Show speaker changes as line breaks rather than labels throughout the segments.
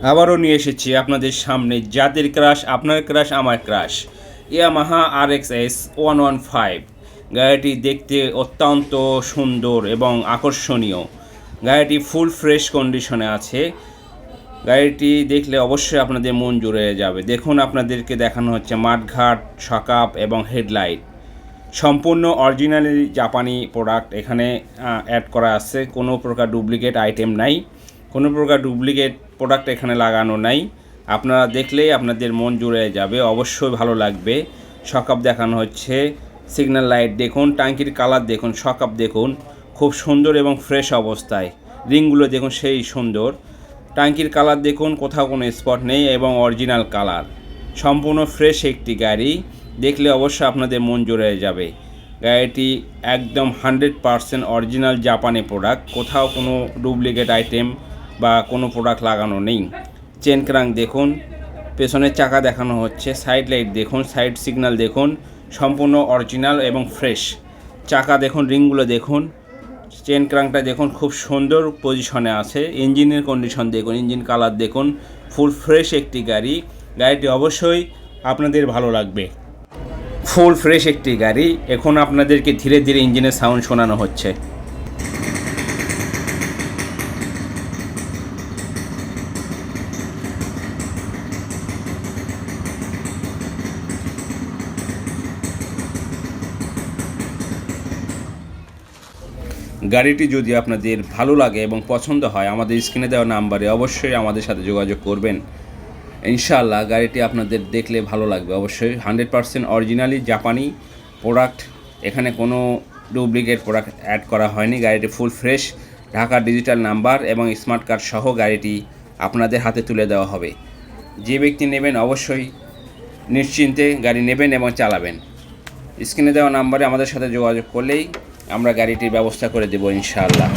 আবারও নিয়ে এসেছি আপনাদের সামনে যাদের ক্রাশ, আপনার ক্রাশ আমার ক্রাশ, ইয়ামাহা RXS 115। গাড়িটি দেখতে অত্যন্ত সুন্দর এবং আকর্ষণীয়। গাড়িটি ফুল ফ্রেশ কন্ডিশনে আছে। গাড়িটি দেখলে অবশ্যই আপনাদের মন জুড়ে যাবে। দেখুন, আপনাদেরকে দেখানো হচ্ছে মাঠঘাট, সকাপ এবং হেডলাইট সম্পূর্ণ অরিজিনালি জাপানি প্রোডাক্ট এখানে অ্যাড করা আছে। কোনো প্রকার ডুপ্লিকেট আইটেম নাই, কোনো প্রকার ডুপ্লিকেট প্রোডাক্ট এখানে লাগানো নাই। আপনারা দেখলেই আপনাদের মন জুড়ে যাবে, অবশ্যই ভালো লাগবে। সকাপ দেখানো হচ্ছে, সিগন্যাল লাইট দেখুন, ট্যাঙ্কির কালার দেখুন, সকাপ দেখুন খুব সুন্দর এবং ফ্রেশ অবস্থায়। রিংগুলো দেখুন সেই সুন্দর। ট্যাঙ্কির কালার দেখুন, কোথাও কোনো স্পট নেই এবং অরিজিনাল কালার। সম্পূর্ণ ফ্রেশ একটি গাড়ি, দেখলে অবশ্যই আপনাদের মন জুড়ে যাবে। গাড়িটি একদম 100% অরিজিনাল জাপানি প্রোডাক্ট, কোথাও কোনো ডুপ্লিকেট আইটেম বা কোনো প্রোডাক্ট লাগানো নেই। চেন ক্রাঙ্ক দেখুন, পেছনের চাকা দেখানো হচ্ছে, সাইড লাইট দেখুন, সাইড সিগন্যাল দেখুন, সম্পূর্ণ অরিজিনাল এবং ফ্রেশ। চাকা দেখুন, রিংগুলো দেখুন, চেন ক্রাঙ্কটা দেখুন খুব সুন্দর পজিশনে আছে। ইঞ্জিনের কন্ডিশন দেখুন, ইঞ্জিন কালার দেখুন, ফুল ফ্রেশ একটি গাড়ি। গাড়িটি অবশ্যই আপনাদের ভালো লাগবে। ফুল ফ্রেশ একটি গাড়ি। এখন আপনাদেরকে ধীরে ধীরে ইঞ্জিনের সাউন্ড শোনানো হচ্ছে। গাড়িটি যদি আপনাদের ভালো লাগে এবং পছন্দ হয়, আমাদের স্ক্রিনে দেওয়া নাম্বারে অবশ্যই আমাদের সাথে যোগাযোগ করবেন। ইনশাআল্লাহ গাড়িটি আপনাদের দেখলে ভালো লাগবে অবশ্যই। 100% অরিজিনালি জাপানি প্রোডাক্ট, এখানে কোনো ডুপ্লিকেট প্রোডাক্ট অ্যাড করা হয়নি। গাড়িটি full fresh, Dhaka digital number এবং স্মার্ট কার্ড সহ গাড়িটি আপনাদের হাতে তুলে দেওয়া হবে। যে ব্যক্তি নেবেন অবশ্যই নিশ্চিন্তে গাড়ি নেবেন এবং চালাবেন। স্ক্রিনে দেওয়া নাম্বারে আমাদের সাথে যোগাযোগ করলেই আমরা গাড়িটির ব্যবস্থা করে দেব ইনশাআল্লাহ।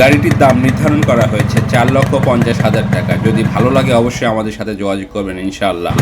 গাড়িটির দাম নির্ধারণ করা হয়েছে 4,50,000 টাকা। যদি ভালো লাগে অবশ্যই আমাদের সাথে যোগাযোগ করবেন ইনশাআল্লাহ।